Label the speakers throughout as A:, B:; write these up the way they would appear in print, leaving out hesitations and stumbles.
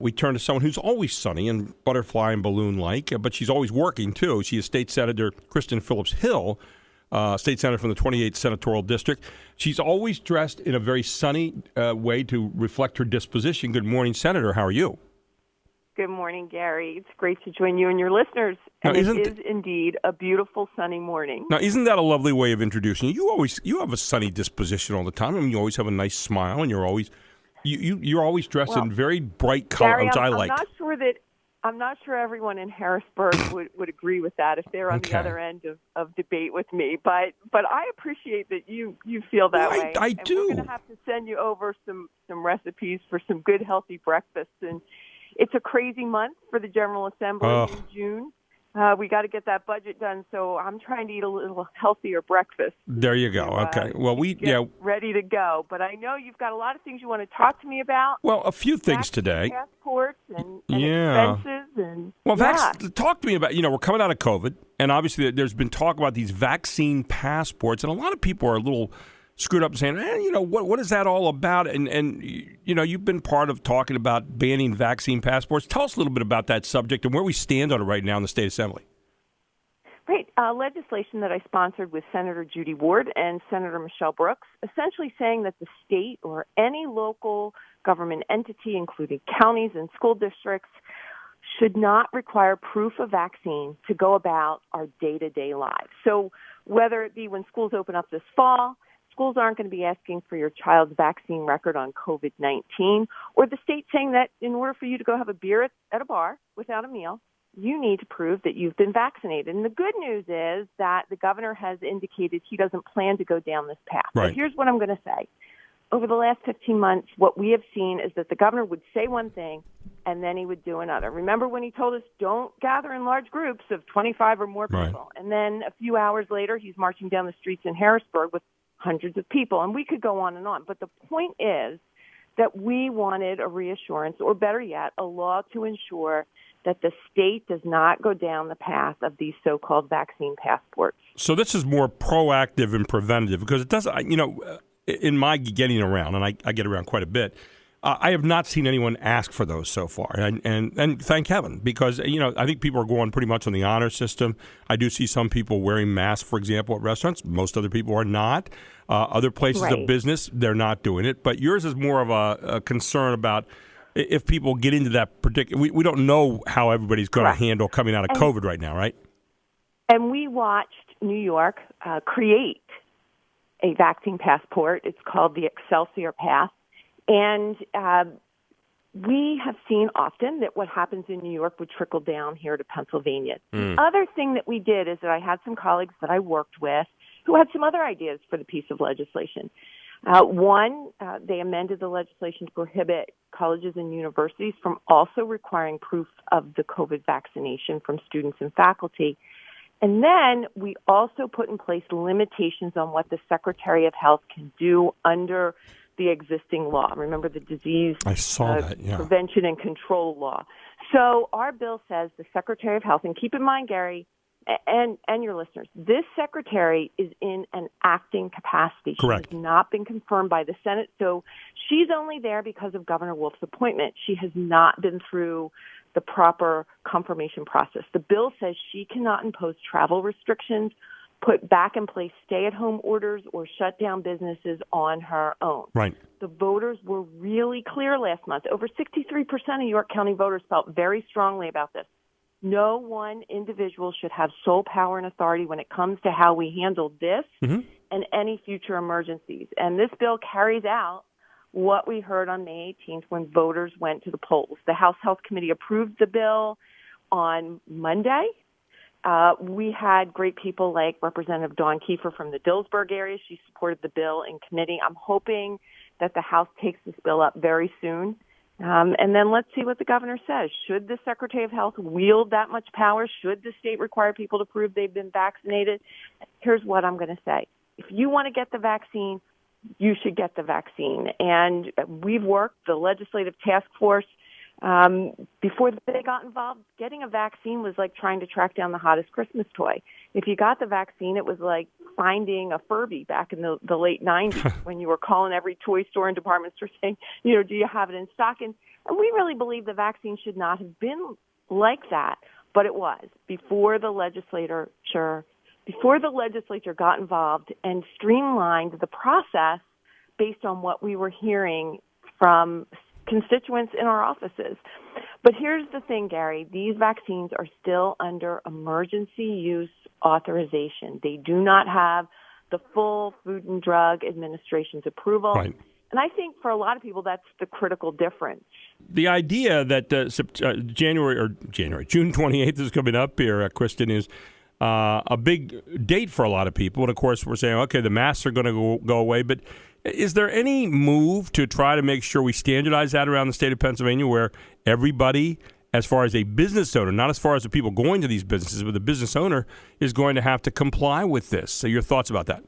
A: we turn to someone who's always sunny and butterfly and balloon-like, but she's always working, too. She is State Senator Kristin Phillips-Hill, State Senator from the 28th Senatorial District. She's always dressed in a very sunny way to reflect her disposition. Good morning, Senator. How are you?
B: Good morning, Gary. It's great to join you and your listeners. And it is indeed a beautiful sunny morning.
A: Now, isn't that a lovely way of introducing you? You have a sunny disposition all the time. I mean, you always have a nice smile, and you're always dressed in very bright colors, which I like.
B: I'm not sure everyone in Harrisburg would agree with that if they're on the other end of debate with me. But I appreciate that you feel that way.
A: I do.
B: We're going to have to send you over some recipes for some good, healthy breakfasts. And it's a crazy month for the General Assembly in June. We got to get that budget done, so I'm trying to eat a little healthier breakfast.
A: There you go. Okay. Well,
B: ready to go. But I know you've got a lot of things you want to talk to me about.
A: Well, a few things today.
B: Passports and expenses and
A: talk to me about. We're coming out of COVID, and obviously there's been talk about these vaccine passports, and a lot of people are a little screwed up saying, what is that all about? And you've been part of talking about banning vaccine passports. Tell us a little bit about that subject and where we stand on it right now in the State Assembly.
B: Right. Legislation that I sponsored with Senator Judy Ward and Senator Michelle Brooks, essentially saying that the state or any local government entity, including counties and school districts, should not require proof of vaccine to go about our day-to-day lives. So whether it be when schools open up this fall, schools aren't going to be asking for your child's vaccine record on COVID-19, or the state saying that in order for you to go have a beer at a bar without a meal, you need to prove that you've been vaccinated. And the good news is that the governor has indicated he doesn't plan to go down this path.
A: Right.
B: But here's what I'm going to say. Over the last 15 months, what we have seen is that the governor would say one thing and then he would do another. Remember when he told us don't gather in large groups of 25 or more people?
A: Right.
B: And then a few hours later, he's marching down the streets in Harrisburg with hundreds of people. And we could go on and on. But the point is that we wanted a reassurance, or better yet, a law to ensure that the state does not go down the path of these so-called vaccine passports.
A: So this is more proactive and preventative because it does, in my getting around, and I get around quite a bit, I have not seen anyone ask for those so far, and thank heaven, because I think people are going pretty much on the honor system. I do see some people wearing masks, for example, at restaurants. Most other people are not. Other places of business, they're not doing it. But yours is more of a concern about if people get into that particular. We don't know how everybody's going to handle coming out of COVID right now, right?
B: And we watched New York create a vaccine passport. It's called the Excelsior Pass. And we have seen often that what happens in New York would trickle down here to Pennsylvania. The other thing that we did is that I had some colleagues that I worked with who had some other ideas for the piece of legislation. One, they amended the legislation to prohibit colleges and universities from also requiring proof of the COVID vaccination from students and faculty. And then we also put in place limitations on what the Secretary of Health can do under the existing law. Remember the disease prevention and control law. So our bill says the Secretary of Health, and keep in mind, Gary, and your listeners, this secretary is in an acting capacity.
A: Correct.
B: She has not been confirmed by the Senate, so she's only there because of Governor Wolf's appointment. She has not been through the proper confirmation process. The bill says she cannot impose travel restrictions, put back in place stay-at-home orders, or shut down businesses on her own.
A: Right.
B: The voters were really clear last month. Over 63% of York County voters felt very strongly about this. No one individual should have sole power and authority when it comes to how we handle this and any future emergencies. And this bill carries out what we heard on May 18th when voters went to the polls. The House Health Committee approved the bill on Monday. We had great people like Representative Dawn Kiefer from the Dillsburg area. She supported the bill in committee. I'm hoping that the House takes this bill up very soon. And then let's see what the governor says. Should the Secretary of Health wield that much power? Should the state require people to prove they've been vaccinated? Here's what I'm going to say. If you want to get the vaccine, you should get the vaccine. And we've worked, the legislative task force, before they got involved, getting a vaccine was like trying to track down the hottest Christmas toy. If you got the vaccine, it was like finding a Furby back in the late 90s when you were calling every toy store and department store saying, do you have it in stock? And And we really believe the vaccine should not have been like that, but it was before the legislature got involved and streamlined the process based on what we were hearing from constituents in our offices. But here's the thing, Gary. These vaccines are still under emergency use authorization. They do not have the full Food and Drug Administration's approval.
A: Right.
B: And I think for a lot of people, that's the critical difference.
A: The idea that June 28th is coming up here, Kristin, is a big date for a lot of people. And, of course, we're saying, okay, the masks are going to go away. But is there any move to try to make sure we standardize that around the state of Pennsylvania where everybody, as far as a business owner, not as far as the people going to these businesses, but the business owner is going to have to comply with this? So your thoughts about that?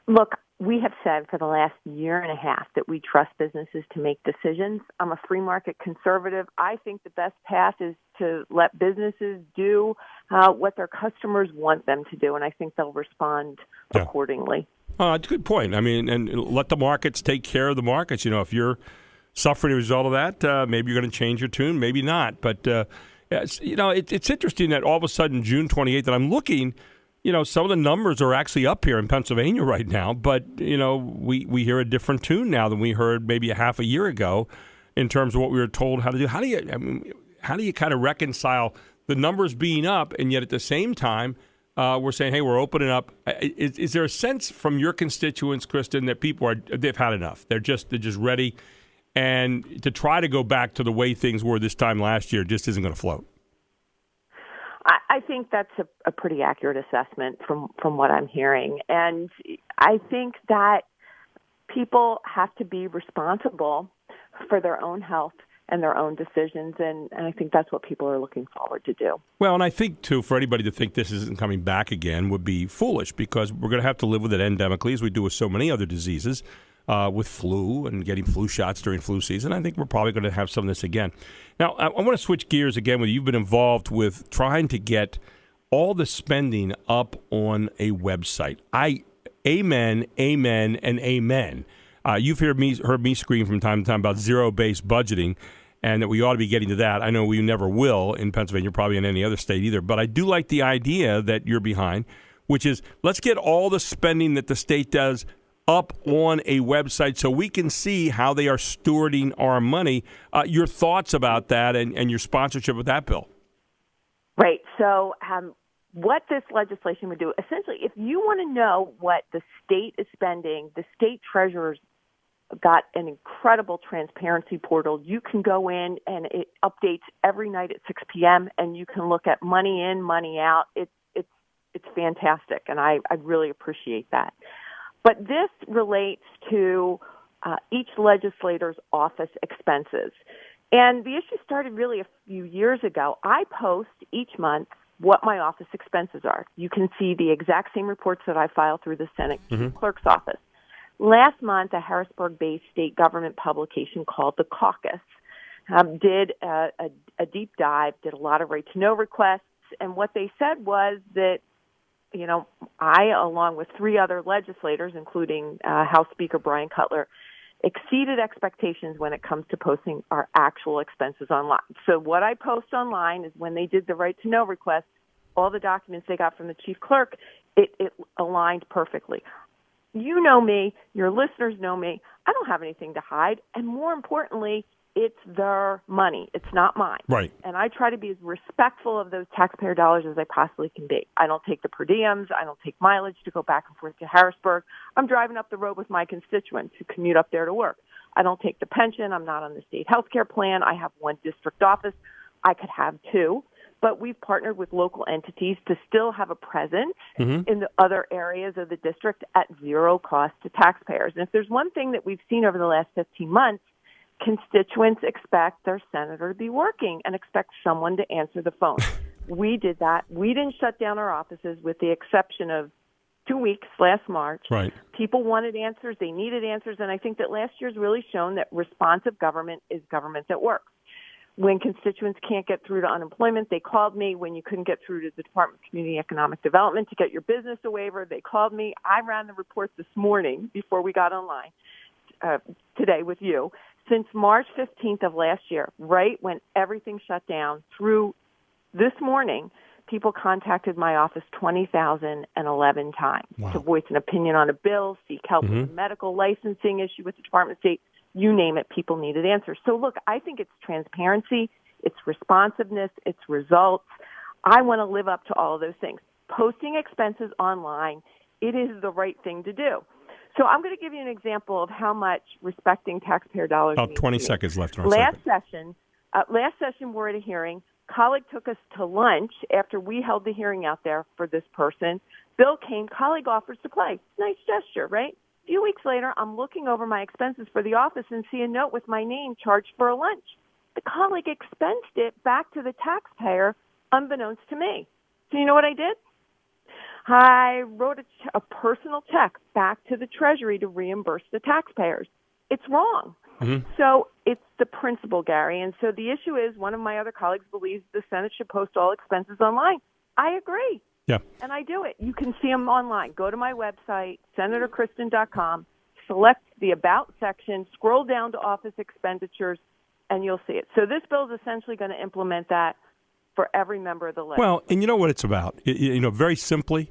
B: Look, we have said for the last year and a half that we trust businesses to make decisions. I'm a free market conservative. I think the best path is to let businesses do what their customers want them to do, and I think they'll respond accordingly.
A: It's a good point. I mean, and let the markets take care of the markets. You know, if you're suffering as a result of that, maybe you're going to change your tune, maybe not. But, it's interesting that all of a sudden June 28th, and I'm looking, some of the numbers are actually up here in Pennsylvania right now, but, we hear a different tune now than we heard maybe a half a year ago in terms of what we were told how to do. How do you kind of reconcile the numbers being up and yet at the same time we're saying, hey, we're opening up? Is there a sense from your constituents, Kristin, that people they've had enough? They're just ready, and to try to go back to the way things were this time last year just isn't going to float?
B: I think that's a pretty accurate assessment from what I'm hearing. And I think that people have to be responsible for their own health and their own decisions, and I think that's what people are looking forward to do. Well,
A: and I think, too, for anybody to think this isn't coming back again would be foolish, because we're going to have to live with it endemically, as we do with so many other diseases, with flu and getting flu shots during flu season. I think we're probably going to have some of this again. Now, I want to switch gears again with you. You've been involved with trying to get all the spending up on a website. Amen, and amen. You've heard me scream from time to time about zero-based budgeting, and that we ought to be getting to that. I know we never will in Pennsylvania, probably in any other state either, but I do like the idea that you're behind, which is let's get all the spending that the state does up on a website so we can see how they are stewarding our money. Your thoughts about that and your sponsorship of that bill?
B: Right. So what this legislation would do, essentially, if you want to know what the state is spending, the state treasurer's got an incredible transparency portal. You can go in, and it updates every night at 6 p.m., and you can look at money in, money out. It's fantastic, and I really appreciate that. But this relates to each legislator's office expenses. And the issue started really a few years ago. I post each month what my office expenses are. You can see the exact same reports that I file through the Senate clerk's office. Last month, a Harrisburg-based state government publication called The Caucus did a deep dive, did a lot of right-to-know requests, and what they said was that, I, along with three other legislators, including House Speaker Brian Cutler, exceeded expectations when it comes to posting our actual expenses online. So what I post online is when they did the right-to-know request, all the documents they got from the chief clerk, it aligned perfectly. You know me, your listeners know me. I don't have anything to hide. And more importantly, it's their money. It's not mine.
A: Right.
B: And I try to be as respectful of those taxpayer dollars as I possibly can be. I don't take the per diems. I don't take mileage to go back and forth to Harrisburg. I'm driving up the road with my constituents who commute up there to work. I don't take the pension. I'm not on the state health care plan. I have one district office. I could have two. But we've partnered with local entities to still have a presence in the other areas of the district at zero cost to taxpayers. And if there's one thing that we've seen over the last 15 months, constituents expect their senator to be working and expect someone to answer the phone. We did that. We didn't shut down our offices with the exception of 2 weeks last March.
A: Right.
B: People wanted answers. They needed answers. And I think that last year's really shown that responsive government is government that works. When constituents can't get through to unemployment, they called me. When you couldn't get through to the Department of Community and Economic Development to get your business a waiver, they called me. I ran the report this morning before we got online today with you, Since March 15th of last year, right when everything shut down, through this morning, people contacted my office 20,011 times to voice an opinion on a bill, seek help with a medical licensing issue with the Department of State. You name it, people needed answers. So, look, I think it's transparency, it's responsiveness, it's results. I want to live up to all of those things. Posting expenses online, it is the right thing to do. So I'm going to give you an example of how much respecting taxpayer dollars means.
A: 20 seconds left in our
B: last
A: segment.
B: session, we're at a hearing. Colleague took us to lunch after we held the hearing out there for this person. Bill came. Colleague offers to play. Nice gesture, right? A few weeks later, I'm looking over my expenses for the office and see a note with my name charged for a lunch. The colleague expensed it back to the taxpayer, unbeknownst to me. So you know what I did? I wrote a personal check back to the Treasury to reimburse the taxpayers. It's wrong. So it's the principle, Gary. And so the issue is one of my other colleagues believes the Senate should post all expenses online. I agree.
A: Yeah.
B: And I do it. You can see them online. Go to my website, senatorkristin.com, select the About section, scroll down to office expenditures, and you'll see it. So this bill is essentially going to implement that for every member of the legislature.
A: Well, and you know what it's about? Very simply,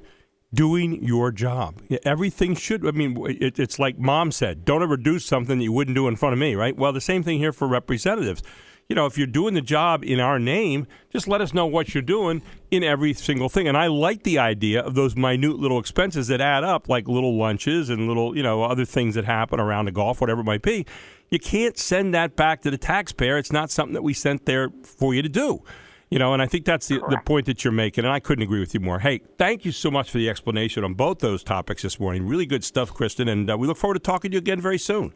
A: doing your job. Everything should, it's like Mom said, don't ever do something that you wouldn't do in front of me, right? Well, the same thing here for representatives. If you're doing the job in our name, just let us know what you're doing in every single thing. And I like the idea of those minute little expenses that add up, like little lunches and little, other things that happen around the golf, whatever it might be. You can't send that back to the taxpayer. It's not something that we sent there for you to do. And I think that's the point that you're making, and I couldn't agree with you more. Hey, thank you so much for the explanation on both those topics this morning. Really good stuff, Kristin, and we look forward to talking to you again very soon.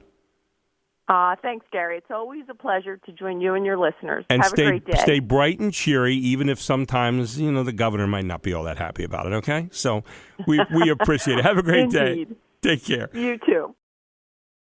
B: Thanks, Gary. It's always a pleasure to join you and your listeners.
A: And
B: Have a great day.
A: Stay bright and cheery, even if sometimes, the governor might not be all that happy about it, okay? So we appreciate it. Have a great day. Take care.
B: You too.